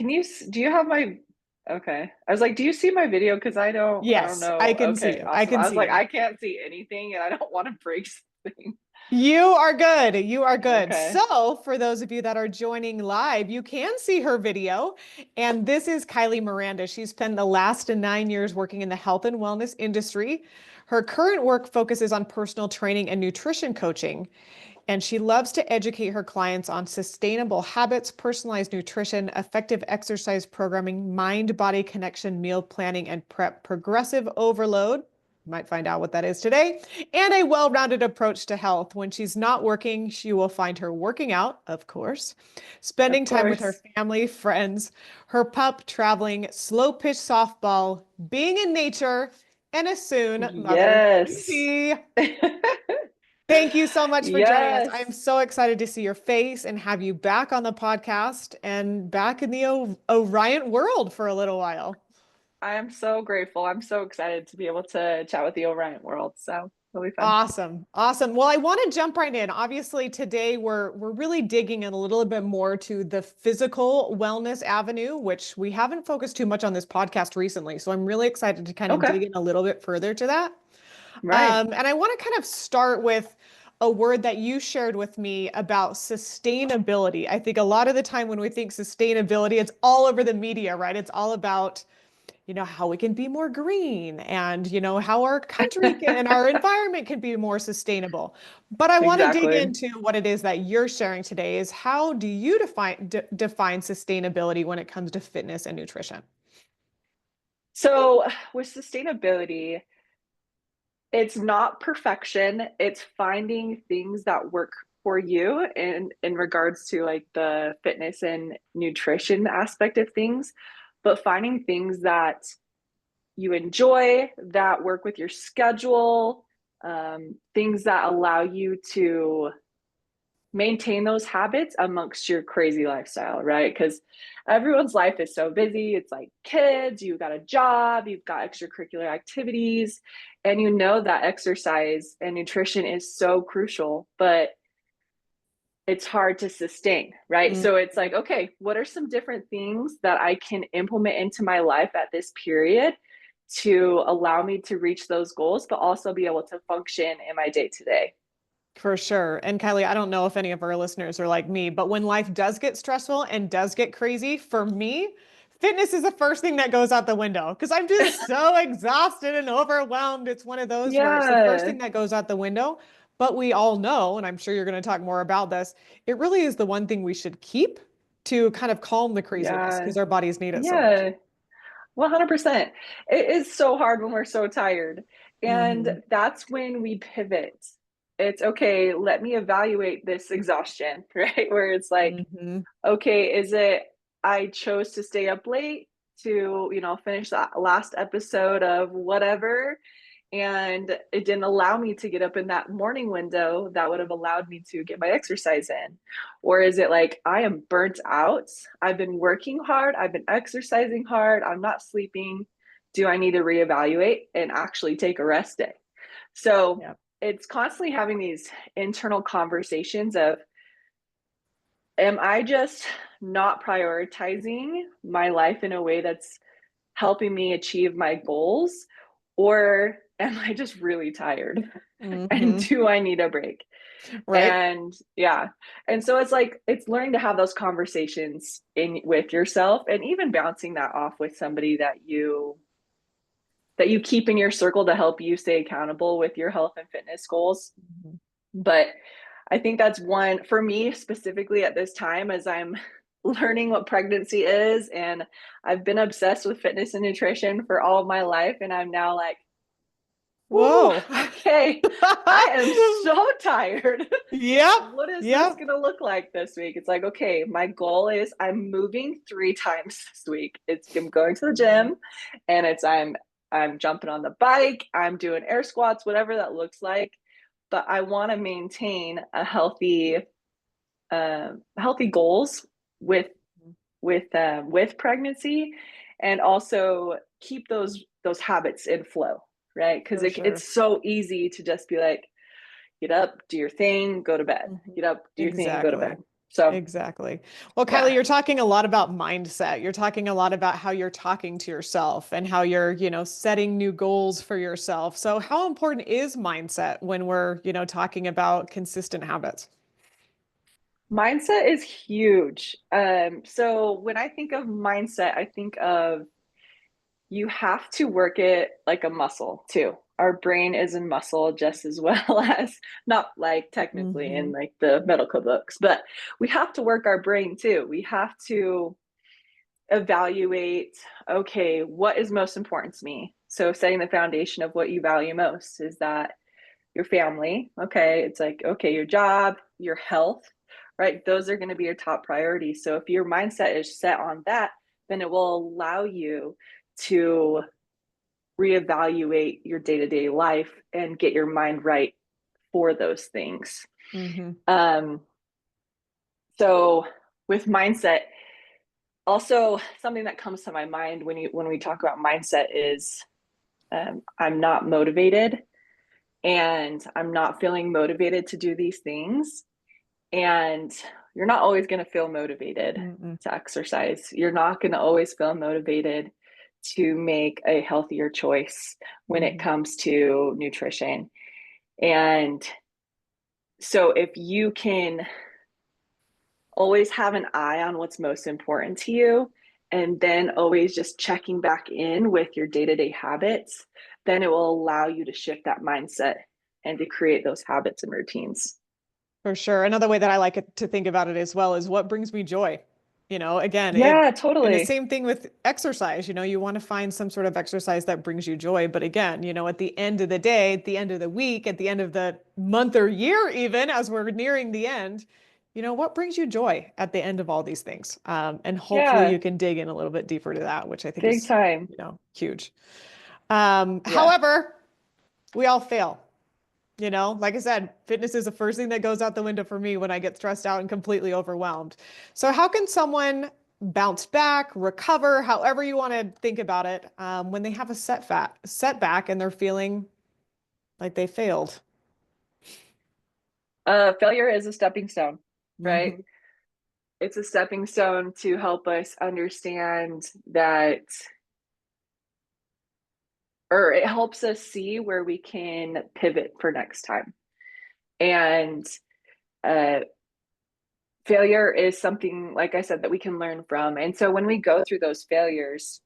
do you have my, okay. I was like, do you see my video? Because I don't Yes, I know. can see Okay, you. I awesome. can I was see like, you. I can't see anything and I don't want to break something. You are good. You are good. Okay. So, for those of you that are joining live, you can see her video. And this is Kylie Miranda. She's spent the last 9 years working in the health and wellness industry. Her current work focuses on personal training and nutrition coaching. And she loves to educate her clients on sustainable habits, personalized nutrition, effective exercise programming, mind body connection, meal planning, and prep, progressive overload. You might find out what that is today, and a well rounded approach to health. When she's not working, she will find her working out, of course, Of spending time with her course. family, friends, her pup, traveling, slow pitch softball, being in nature, and a soon mother to Yes. be. Thank you so much for joining us. I'm Yes. so excited to see your face and have you back on the podcast and back in the Orion world for a little while. I am so grateful. I'm so excited to be able to chat with the Orion world. So it'll be fun. Awesome. Awesome. Well, I want to jump right in. Obviously, today we're really digging in a little bit more to the physical wellness avenue, which we haven't focused too much on this podcast recently. So I'm really excited to kind of Okay. dig in a little bit further to that. Right. And I want to kind of start with a word that you shared with me about sustainability. I think a lot of the time when we think sustainability, it's all over the media, right? It's all about, how we can be more green and, how our country and our environment can be more sustainable. But I want to dig Exactly. into what it is that you're sharing today is how do you define sustainability when it comes to fitness and nutrition? So with sustainability, it's not perfection. It's finding things that work for you in regards to like the fitness and nutrition aspect of things, but finding things that you enjoy, that work with your schedule, things that allow you to maintain those habits amongst your crazy lifestyle, right? Because everyone's life is so busy. It's like kids, you've got a job, you've got extracurricular activities, and you know that exercise and nutrition is so crucial, but it's hard to sustain, right? Mm. So it's like, okay, what are some different things that I can implement into my life at this period to allow me to reach those goals, but also be able to function in my day to day? For sure. And Kylie, I don't know if any of our listeners are like me, but when life does get stressful and does get crazy, for me, fitness is the first thing that goes out the window because I'm just so exhausted and overwhelmed. It's one of those where it's the first Yeah, thing that goes out the window. But we all know, and I'm sure you're going to talk more about this, it really is the one thing we should keep to kind of calm the craziness yeah, because our bodies need it so much. yeah. 100%. It is so hard when we're so tired. And Hmm. that's when we pivot. It's okay, let me evaluate this exhaustion, right? Where it's like, Hmm. okay, is it I chose to stay up late to, finish that last episode of whatever, and it didn't allow me to get up in that morning window that would have allowed me to get my exercise in? Or is it like I am burnt out? I've been working hard, I've been exercising hard, I'm not sleeping. Do I need to reevaluate and actually take a rest day? So Yeah, it's constantly having these internal conversations of, am I just not prioritizing my life in a way that's helping me achieve my goals? Or am I just really tired? And hmm. do I need a break? Right. And yeah. And so it's like it's learning to have those conversations in with yourself and even bouncing that off with somebody that you keep in your circle to help you stay accountable with your health and fitness goals. Mhm. But I think that's one for me specifically at this time as I'm learning what pregnancy is. And I've been obsessed with fitness and nutrition for all of my life. And I'm now like, whoo, Whoa. okay, I am so tired. Yep. What is this Yep. going to look like this week? It's like, okay, my goal is I'm moving 3 times this week. It's I'm going to the Mhm. gym and I'm jumping on the bike, I'm doing air squats, whatever that looks like. But I want to maintain a healthy goals with with pregnancy, and also keep those habits in flow, right? Because For sure. it's so easy to just be like, get up, do your thing, go to bed. Mhm. Get up, do your thing, go to Exactly. bed. So Exactly. Well, yeah. Kylie, you're talking a lot about mindset. You're talking a lot about how you're talking to yourself and how you're, setting new goals for yourself. So how important is mindset when we're, talking about consistent habits? Mindset is huge. So when I think of mindset, I think of you have to work it like a muscle too. Our brain is a muscle just as well as not like technically in Hmm. like the medical books, but we have to work our brain too. We have to evaluate, okay, what is most important to me? So setting the foundation of what you value most, is that your family? Okay, it's like, okay, your job, your health, right? Those are going to be your top priorities. So if your mindset is set on that, then it will allow you to reevaluate your day-to-day life and get your mind right for those things. Hmm. Um, so with mindset, also something that comes to my mind when we talk about mindset is I'm not motivated and I'm not feeling motivated to do these things. And you're not always going to feel motivated Hmm. to exercise. You're not going to always feel motivated to make a healthier choice when it Hmm. comes to nutrition. And so if you can always have an eye on what's most important to you, and then always just checking back in with your day-to-day habits, then it will allow you to shift that mindset and to create those habits and routines. For sure. Another way that I like it to think about it as well is what brings me joy. Again, Yeah, and the totally. same thing with exercise, you want to find some sort of exercise that brings you joy. But again, at the end of the day, at the end of the week, at the end of the month or year, even as we're nearing the end, what brings you joy at the end of all these things? And hopefully Yeah, you can dig in a little bit deeper to that, which I think big is, time. huge. Yeah. However, we all fail. Like I said, fitness is the first thing that goes out the window for me when I get stressed out and completely overwhelmed. So, how can someone bounce back, recover, however you want to think about it, when they have a setback and they're feeling like they failed? Failure is a stepping stone, right? Hmm. It's a stepping stone to help us understand that, or it helps us see where we can pivot for next time. And uh, failure is something, like I said, that we can learn from. And so when we go through those failures,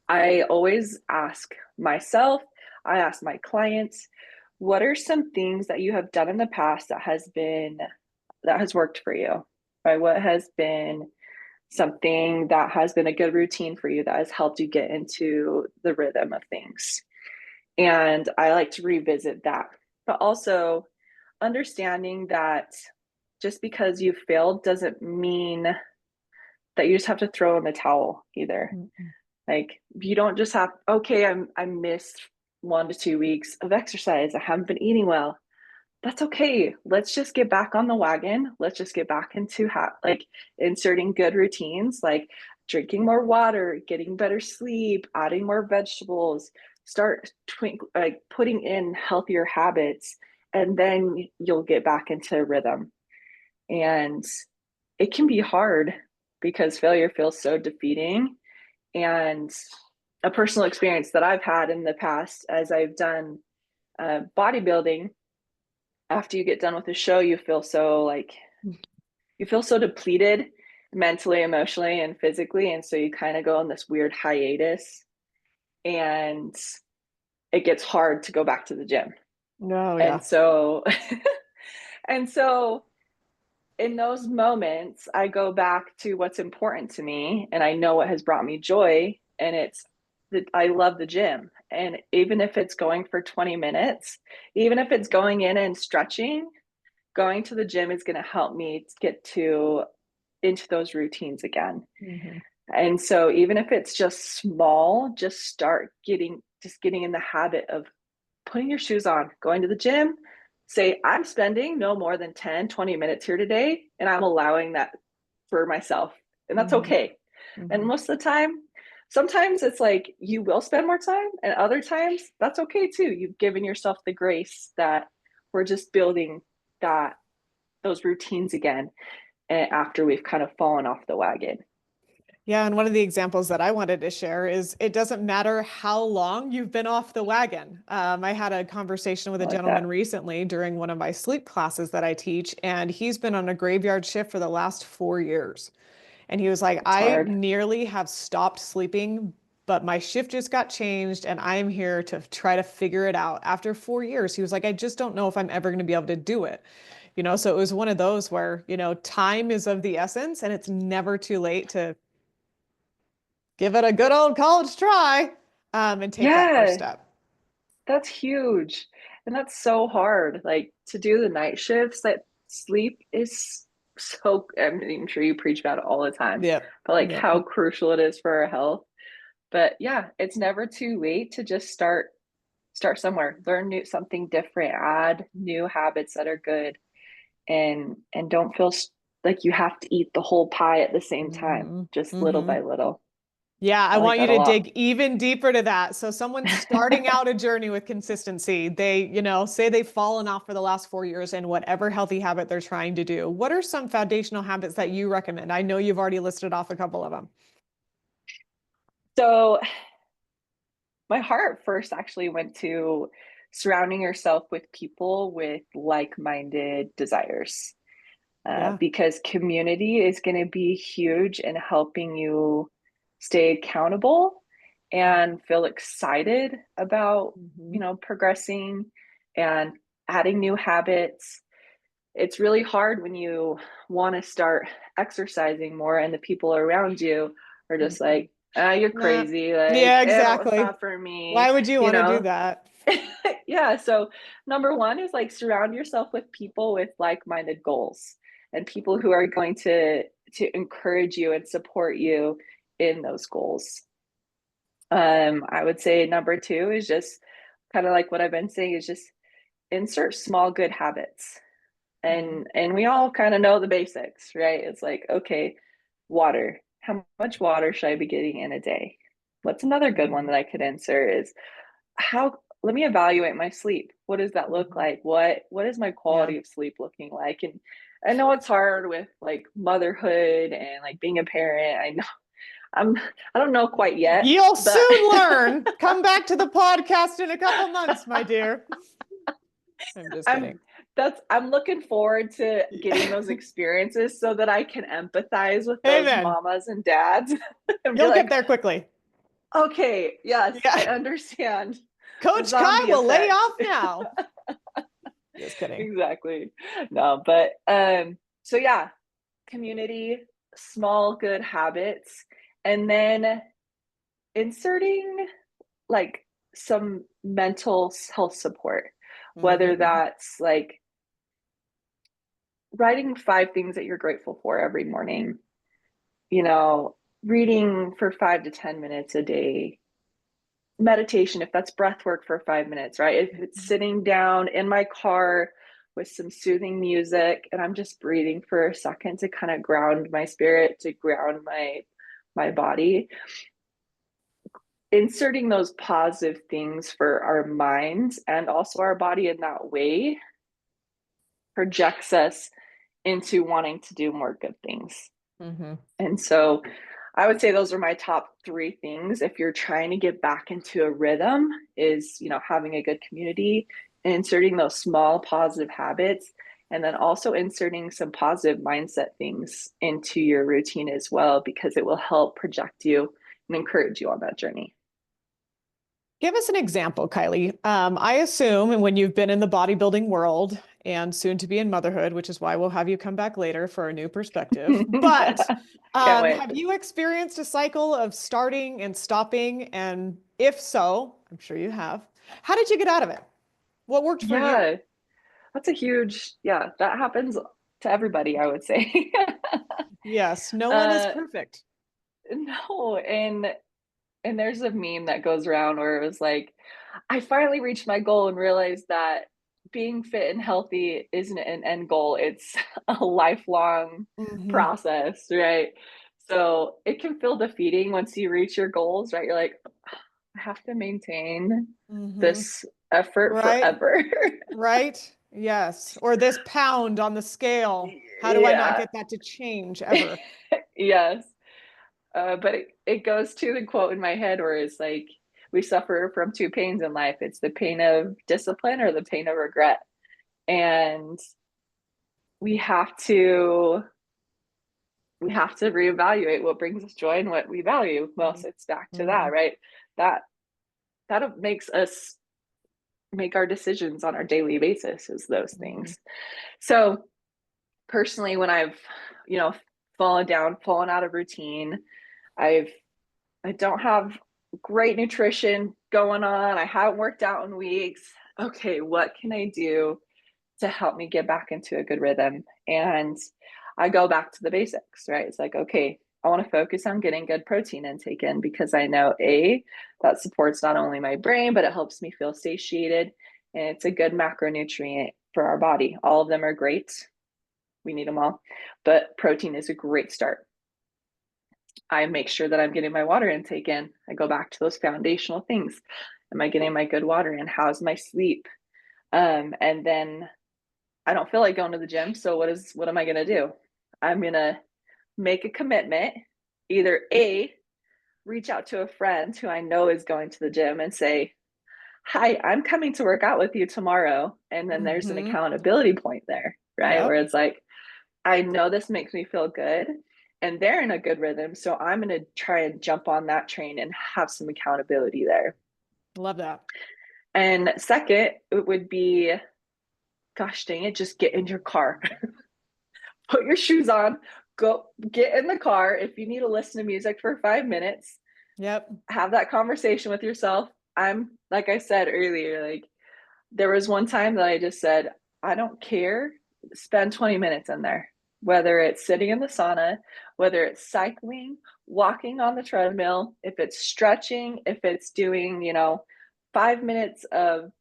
I always ask myself, I ask my clients, what are some things that you have done in the past that has worked for you? Right? What has been something that has been a good routine for you that has helped you get into the rhythm of things? And I like to revisit that, but also understanding that just because you failed doesn't mean that you just have to throw in the towel either. Hmm. Like you don't just have, okay, I missed 1 to 2 weeks of exercise. I haven't been eating well. That's okay. Let's just get back on the wagon. Let's just get back into like inserting good routines, like drinking more water, getting better sleep, adding more vegetables, start like putting in healthier habits, and then you'll get back into rhythm. And it can be hard because failure feels so defeating. And a personal experience that I've had in the past as I've done bodybuilding, after you get done with the show, you feel so depleted mentally, emotionally, and physically. And so you kind of go on this weird hiatus and it gets hard to go back to the gym. Oh, And yeah. so, and so in those moments, I go back to what's important to me and I know what has brought me joy. And it's that I love the gym. And even if it's going for 20 minutes, even if it's going in and stretching, going to the gym is going to help me get to into those routines again. Hmm. And so even if it's just small, just getting in the habit of putting your shoes on, going to the gym, say I'm spending no more than 10, 20 minutes here today and I'm allowing that for myself. And that's Hmm. okay. And Hmm. most of the time, sometimes it's like you will spend more time and other times that's okay too. You've given yourself the grace that we're just building that those routines again. after we've kind of fallen off the wagon. Yeah, and one of the examples that I wanted to share is it doesn't matter how long you've been off the wagon. I had a conversation with I a like gentleman that. recently during one of my sleep classes that I teach, and he's been on a graveyard shift for the last 4 years. And he was like, It's I hard. nearly have stopped sleeping, but my shift just got changed, and I'm here to try to figure it out. After 4 years, he was like, I just don't know if I'm ever going to be able to do it. So it was one of those where, time is of the essence, and it's never too late to give it a good old college try, and take that first Yeah, step. that's huge. And that's so hard. Like to do the night shifts, that sleep is so, I'm sure you preach about it all the time, Yep. but like Yep. how crucial it is for our health. But yeah, it's never too late to just start somewhere, learn something different, add new habits that are good, and don't feel like you have to eat the whole pie at the same time, hmm just little hmm by little. Yeah, I I like want you that a to lot. dig even deeper to that. So someone starting out a journey with consistency, they, say they've fallen off for the last 4 years in whatever healthy habit they're trying to do. What are some foundational habits that you recommend? I know you've already listed off a couple of them. So my heart first actually went to surrounding yourself with people with like-minded desires, Yeah. because community is going to be huge in helping you stay accountable and feel excited about, hmm progressing and adding new habits. It's really hard when you want to start exercising more and the people around you are just hmm like, ah, you're Nah. crazy. Like, Yeah, it's exactly. not for me, Why would you you want to do know? that? Yeah. So, number one is like surround yourself with people with like minded goals and people who are going to encourage you and support you in those goals. I would say number two is just kind of like what I've been saying, is just insert small good habits. Mhm. And we all kind of know the basics, right? It's like, okay, water. How much water should I be getting in a day? What's another good one Mhm. that I could insert is how, let me evaluate my sleep. What does that look Mhm. like? What is my Yeah. quality of sleep looking like? And I know it's hard with like motherhood and like being a parent. I know I'm I don't know quite yet, You'll but soon learn. Come back to the podcast in a couple months, my dear. I'm just I'm kidding. I'm looking forward to getting those experiences so that I can empathize with those Amen. mamas and dads and be You'll get like, there quickly. okay, yes, I Yeah. understand the Coach Kai zombie will lay effect. off now. Just kidding. Exactly. No, but so yeah, community, small good habits, and then inserting like some mental health support, whether hmm that's like writing 5 things that you're grateful for every morning, you know, reading for 5 to 10 minutes a day, meditation, if that's breath work for 5 minutes, right? If it's sitting down in my car with some soothing music and I'm just breathing for a second to kind of ground my spirit, to ground my body, inserting those positive things for our minds and also our body in that way projects us into wanting to do more good things. hmm And so I would say those are my top 3 things if you're trying to get back into a rhythm, is, having a good community and inserting those small positive habits, and then also inserting some positive mindset things into your routine as well, because it will help project you and encourage you on that journey. Give us an example, Kylie. I assume when you've been in the bodybuilding world and soon to be in motherhood, which is why we'll have you come back later for a new perspective. But Can't wait. have you experienced a cycle of starting and stopping? And if so, I'm sure you have. How did you get out of it? What worked for you? Yeah, that's a huge, yeah, that happens to everybody, I would say. Yes, no one is uh, perfect. no, and there's a meme that goes around where it was like, I finally reached my goal and realized that being fit and healthy isn't an end goal, it's a lifelong hmm process, right? So it can feel defeating once you reach your goals, right? You're like, I have to maintain hmm this effort Right, forever. right. Yes. Or this pound on the scale. How do I not Yeah. get that to change ever? Yes. But it goes to the quote in my head where it's like, we suffer from two pains in life. It's the pain of discipline or the pain of regret. And we have to we have to reevaluate what brings us joy and what we value. Well, so it's back to that, Mhm. right? That that makes us make our decisions on our daily basis is those Mhm. things. So personally, when I've, you know, fallen out of routine, I've I don't have great nutrition going on. I haven't worked out in weeks. Okay, what can I do to help me get back into a good rhythm? And I go back to the basics, right? It's like, okay, I want to focus on getting good protein intake in because I know that supports not only my brain, but it helps me feel satiated. And it's a good macronutrient for our body. All of them are great. We need them all. But protein is a great start. I make sure that I'm getting my water intake in. I go back to those foundational things. Am I getting my good water in? How's my sleep? And then I don't feel like going to the gym. So what am I gonna do? I'm gonna make a commitment, either A, reach out to a friend who I know is going to the gym and say, hi, I'm coming to work out with you tomorrow. And then there's an Mhm. accountability point there, right? Where Yep. it's like, I know this makes me feel good and they're in a good rhythm. So I'm going to try and jump on that train and have some accountability there. Love that. And second, it would be, gosh dang it, just get in your car, put your shoes on, go get in the car. If you need to listen to music for 5 minutes, Yep. have that conversation with yourself. I'm, like I said earlier, like there was one time that I just said, I don't care. Spend 20 minutes in there, whether it's sitting in the sauna, whether it's cycling, walking on the treadmill, if it's stretching, if it's doing, 5 minutes of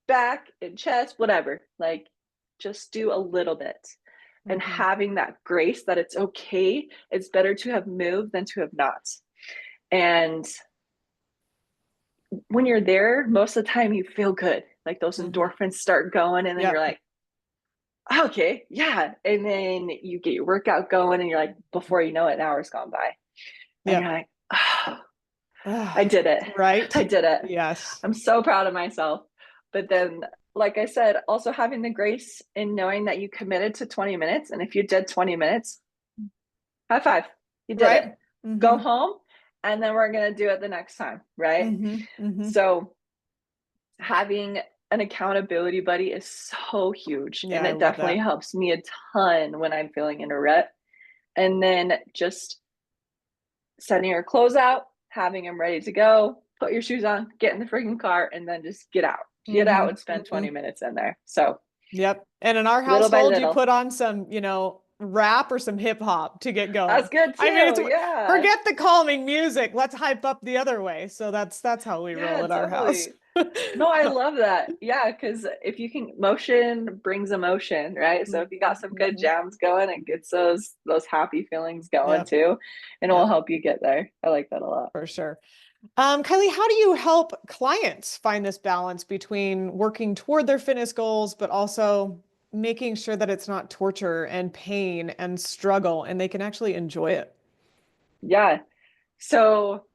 back and chest, whatever. Like just do a little bit. And Mhm. having that grace that it's okay, it's better to have moved than to have not. And when you're there, most of the time you feel good. Like those Mhm. endorphins start going, and then you're Yep. like, okay, yeah. And then you get your workout going, and you're like, before you know it, an hour's gone by. And you're Yep. like, oh, I Ah, did it. I right. did it. Yes. I'm so proud of myself. But then, like I said, also having the grace in knowing that you committed to 20 minutes. And if you did 20 minutes, high five, you did it. Right. Go Mhm. home, and then we're going to do it the next time. Right. Mhm. Mhm. So, having an accountability buddy is so huge, Yeah, and I it love definitely that. helps me a ton when I'm feeling in a rut. And then just setting your clothes out, having them ready to go, put your shoes on, get in the freaking car, and then just get out Mhm. and spend 20 Mhm. minutes in there. So Yep. And in our little by household, you little. put on some, rap or some hip hop to get That's going. good I mean, it's too. Yeah. forget the calming music. Let's hype up the other way. So that's how we roll Yeah, at our house. totally. No, I love that. Yeah, because if you can, motion brings emotion, right? So if you got Mhm. some good Mhm. jams going, it gets those happy feelings going Yep. too, and it will Yep. help you get there. I like that a lot. For sure. Kylie, how do you help clients find this balance between working toward their fitness goals, but also making sure that it's not torture and pain and struggle and they can actually enjoy it? Yeah. So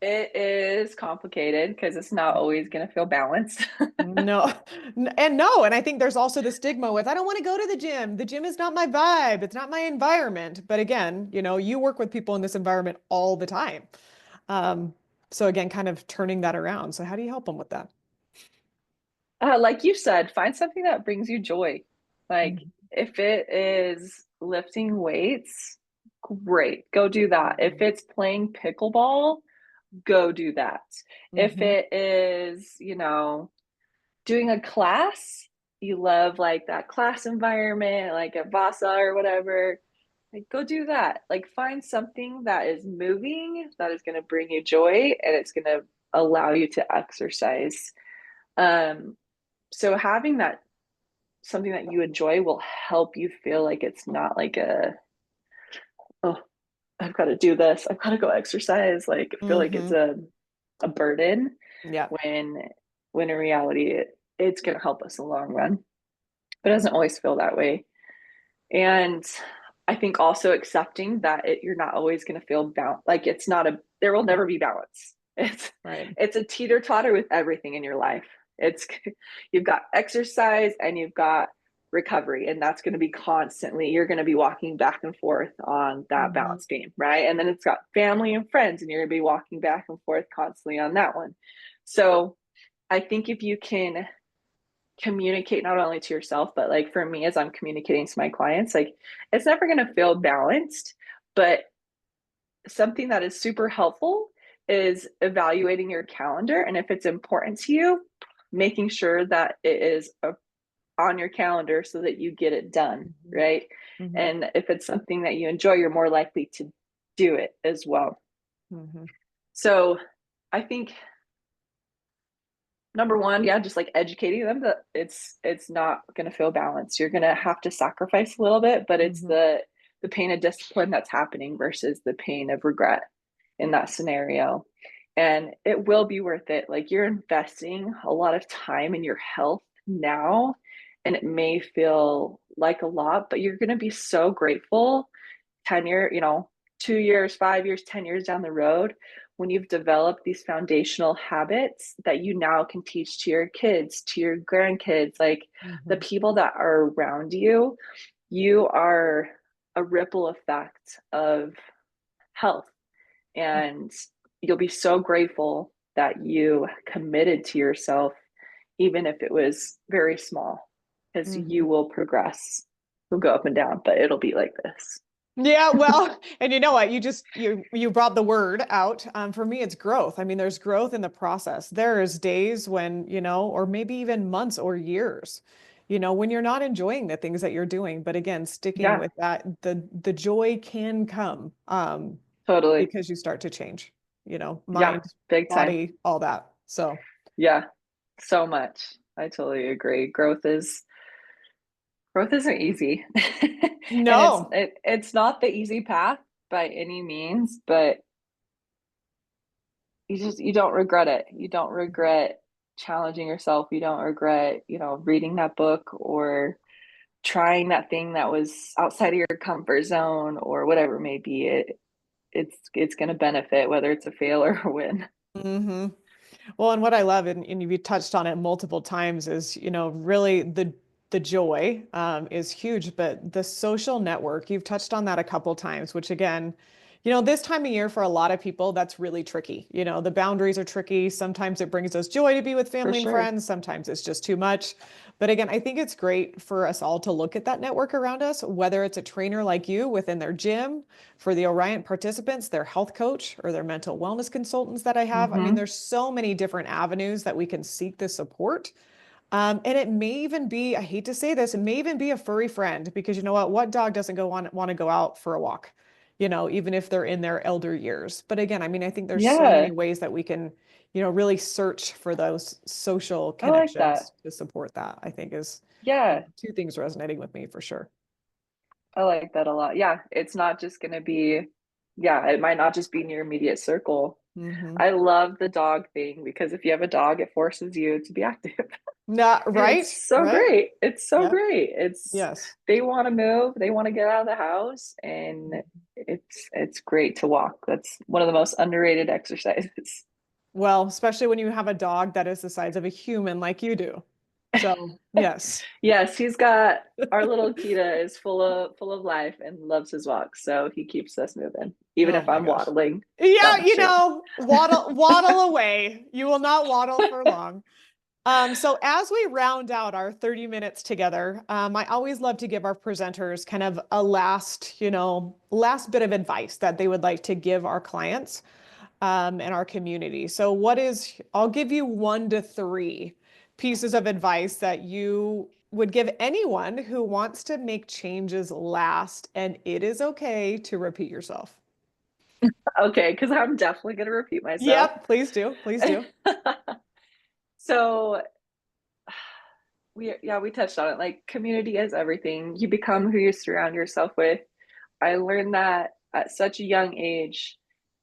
it is complicated because it's not always going to feel balanced. No, and I think there's also the stigma with I don't want to go to the gym. The gym is not my vibe. It's not my environment. But again, you work with people in this environment all the time. Um, so again, kind of turning that around. So how do you help them with that? Like you said, find something that brings you joy. Like Mhm. if it is lifting weights, great, go do that. If Mhm. it's playing pickleball, go do that. If Mhm. it is, doing a class, you love like that class environment, like at Vasa or whatever, like go do that. Like find something that is moving, that is going to bring you joy, and it's going to allow you to exercise. Um, so having that something that you enjoy will help you feel like it's not like oh, I've got to do this, I've got to go exercise. Like feel like it's Mhm. a burden Yeah. when in reality it's going to help us in the long run. But it doesn't always feel that way. And I think also accepting that you're not always going to feel like it's not there will never be balance. It's Right. it's a teeter totter with everything in your life. It's you've got exercise and you've got recovery, and that's going to be constantly, you're going to be walking back and forth on that Mhm. balance beam, right? And then it's got family and friends, and you're going to be walking back and forth constantly on that one. So I think if you can communicate not only to yourself, but like for me, as I'm communicating to my clients, like it's never going to feel balanced, but something that is super helpful is evaluating your calendar. And if it's important to you, making sure that it is on your calendar so that you get it done, Mhm. right? Mhm. And if it's something that you enjoy, you're more likely to do it as well. Mhm. So I think number one, yeah, just like educating them that it's not going to feel balanced. You're going to have to sacrifice a little bit, but it's Mhm. the pain of discipline that's happening versus the pain of regret in that scenario. And it will be worth it. Like you're investing a lot of time in your health now, and it may feel like a lot, but you're going to be so grateful 10 year, 2 years, 5 years, 10 years down the road, when you've developed these foundational habits that you now can teach to your kids, to your grandkids, like the Mhm. people that are around you, you are a ripple effect of health. And you'll be so grateful that you committed to yourself, even if it was very small, because you Mhm. will progress. You'll go up and down, but it'll be like this. Yeah, well, and you know what? You brought the word out. For me, it's growth. I mean, there's growth in the process. There's days when, or maybe even months or years, when you're not enjoying the things that you're doing. But again, sticking Yeah, with that, the joy can come, totally. because you start to change, Yeah, mind, big time. body, all that. So Yeah, so much. I totally agree. Growth isn't easy. And no. it's not the easy path by any means, but you don't regret it. You don't regret challenging yourself. You don't regret, reading that book or trying that thing that was outside of your comfort zone or whatever it may be. It's going to benefit whether it's a fail or a win. Hmm. Well, and what I love, and you touched on it multiple times, is, really the joy is huge, but the social network, you've touched on that a couple times, which again, this time of year for a lot of people, that's really tricky. The boundaries are tricky. Sometimes it brings us joy to be with For family and sure. friends. Sometimes it's just too much. But again, I think it's great for us all to look at that network around us, whether it's a trainer like you within their gym, for the Orient participants, their health coach or their mental wellness consultants that I have. I mean, Hmm. there's so many different avenues that we can seek the support. And it may even be, I hate to say this, it may even be a furry friend because you know what dog doesn't want to go out for a walk, even if they're in their elder years. But again, I mean, I think there's so many Yeah, ways that we can, really search for those social I like that. connections to support that, I think is Yeah, two things resonating with me for sure. I like that a lot. Yeah, it's not just going to be, yeah, it might not just be in your immediate circle. Hmm. I love the dog thing because if you have a dog, it forces you to be active. Not And right, it's so right? great. It's so Yep. great. It's Yes. they want to move, they want to get out of the house, and it's great to walk. That's one of the most underrated exercises. Well, especially when you have a dog that is the size of a human like you do. So, yes. Yes, he's got our little Kita is full of life and loves his walks, so he keeps us moving, even Oh if my I'm gosh. waddling Yeah, down the street. waddle away. You will not waddle for long. So as we round out our 30 minutes together, I always love to give our presenters kind of a last bit of advice that they would like to give our clients, in our community. So I'll give you 1 to 3 pieces of advice that you would give anyone who wants to make changes last, and it is okay to repeat yourself. Okay, because I'm definitely going to repeat myself. Yep, please do. Please do. So we touched on it. Like community is everything. You become who you surround yourself with. I learned that at such a young age,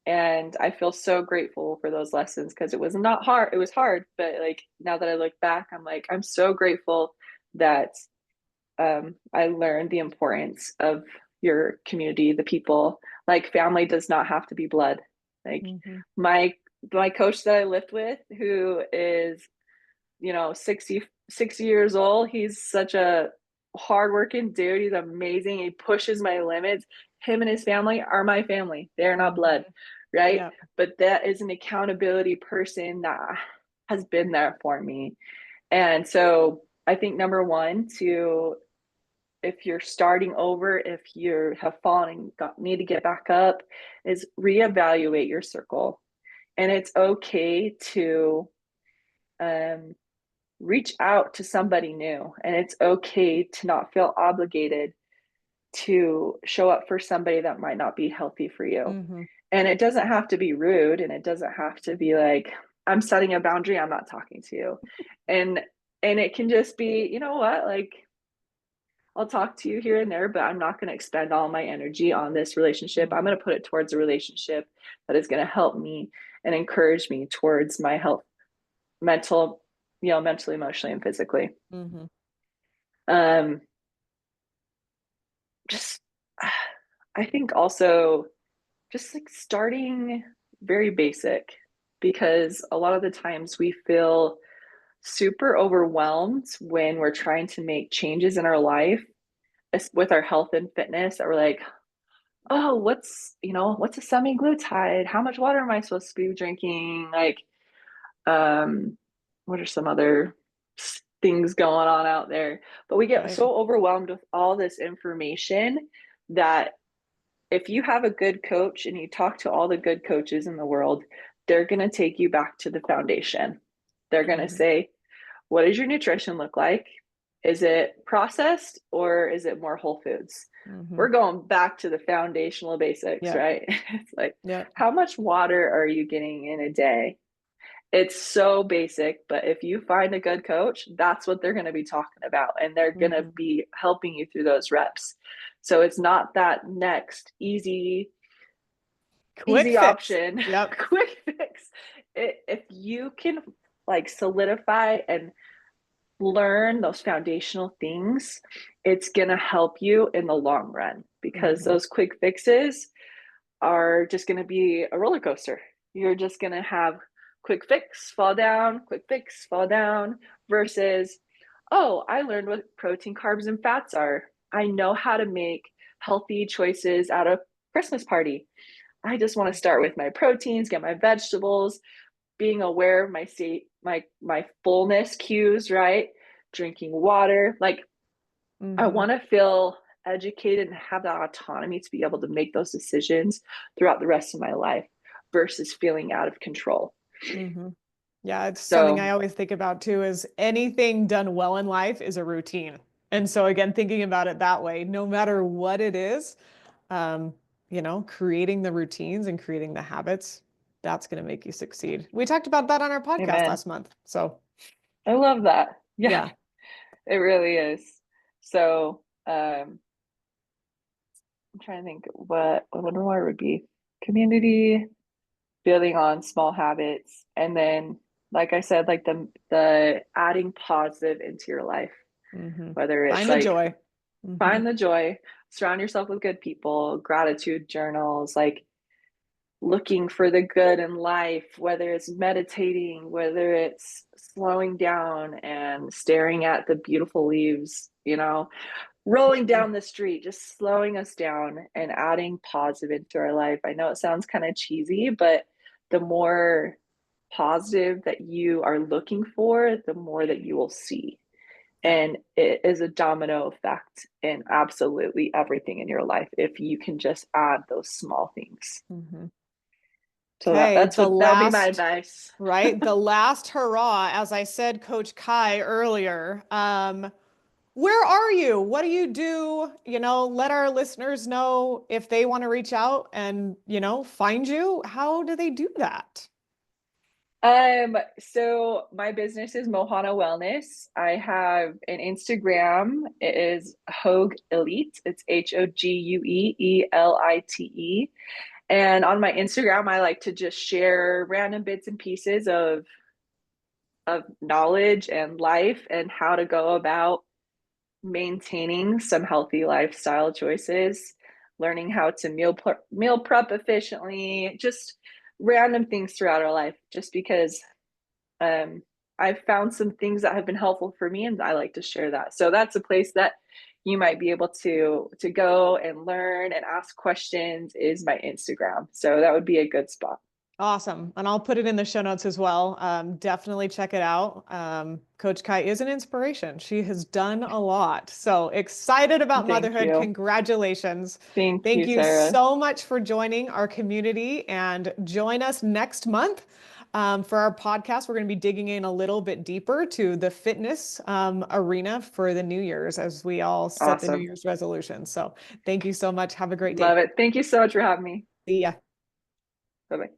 and I feel so grateful for those lessons because it was not hard. It was hard, but like now that I look back, I'm like I'm so grateful that I learned the importance of your community, the people. Like family does not have to be blood. Like Hmm. my my coach that I lift with, who is, 60 years old, he's such a hardworking dude. He's amazing. He pushes my limits. Him and his family are my family. They're not Hmm. blood, right? Yeah. But that is an accountability person that has been there for me. And so I think number one, to if you're starting over, if you have fallen and need to get back up, is reevaluate your circle. And it's okay to um, reach out to somebody new. And it's okay to not feel obligated to show up for somebody that might not be healthy for you. Hmm. And it doesn't have to be rude, and it doesn't have to be like, I'm setting a boundary, I'm not talking to you. And it can just be, you know what, like I'll talk to you here and there, but I'm not going to expend all my energy on this relationship. I'm Hmm. going to put it towards a relationship that is going to help me and encourage me towards my health, mental, mentally, emotionally, and physically. Hmm. Um, just, I think also just like starting very basic, because a lot of the times we feel super overwhelmed when we're trying to make changes in our life with our health and fitness, that we're like, oh, what's a semi-glutide? How much water am I supposed to be drinking? Like, um, what are some other things going on out there? But we get Right. so overwhelmed with all this information that if you have a good coach and you talk to all the good coaches in the world, they're going to take you back to the foundation. They're going to Hmm. say, what does your nutrition look like? Is it processed or is it more whole foods? Hmm. We're going back to the foundational basics, Yeah. right? It's like, Yeah. how much water are you getting in a day? It's so basic, but if you find a good coach, that's what they're going to be talking about, and they're going to Hmm. be helping you through those reps. So it's not that next Quick easy fix. option, Yep. quick fix. If you can like solidify and learn those foundational things, it's going to help you in the long run, because Hmm. those quick fixes are just going to be a roller coaster. You're just going to have quick fix, fall down, quick fix, fall down, versus, oh, I learned what protein, carbs, and fats are. I know how to make healthy choices at a Christmas party. I just want to start with my proteins, get my vegetables, being aware of my state, my fullness cues, right? Drinking water. Like I Hmm. want to feel educated and have that autonomy to be able to make those decisions throughout the rest of my life versus feeling out of control. Hmm. Yeah, it's something I So, always think about too, is anything done well in life is a routine. And so again, thinking about it that way, no matter what it is, um, creating the routines and creating the habits, that's going to make you succeed. We talked about that on our podcast amen. last month. So I love that. Yeah, yeah. it really is. So, I'm trying to think what more would be community, building on small habits, and then like I said, like the adding positive into your life, Hmm. whether it's Find the like joy. Hmm. find the joy, surround yourself with good people, gratitude journals, like looking for the good in life, whether it's meditating, whether it's slowing down and staring at the beautiful leaves, rolling Hmm. down the street, just slowing us down and adding positive into our life. I know it sounds kind of cheesy, but the more positive that you are looking for, the more that you will see. Yeah. And it is a domino effect in absolutely everything in your life if you can just add those small things. Hmm. So Okay, that's the what that would be my last, advice. right? The last hurrah, as I said, Coach Kai earlier. Where are you? What do you do? Let our listeners know if they want to reach out and, find you. How do they do that? So my business is Mohana Wellness. I have an Instagram. It is Hogue Elite. It's HOGUEELITE. And on my Instagram, I like to just share random bits and pieces of knowledge and life and how to go about maintaining some healthy lifestyle choices, learning how to meal prep efficiently, just random things throughout our life, just because I've found some things that have been helpful for me and I like to share that. So that's a place that you might be able to go and learn and ask questions is my Instagram. So that would be a good spot. Awesome. And I'll put it in the show notes as well. Definitely check it out. Coach Kai is an inspiration. She has done a lot. So excited about Thank motherhood. you. Congratulations. Thank Thank you, you Sarah. so much for joining our community and join us next month. For our podcast, we're going to be digging in a little bit deeper to the fitness arena for the New Year's as we all set the New Awesome. Year's resolutions. So thank you so much. Have a great day. Love it. Thank you so much for having me. See ya. Bye bye.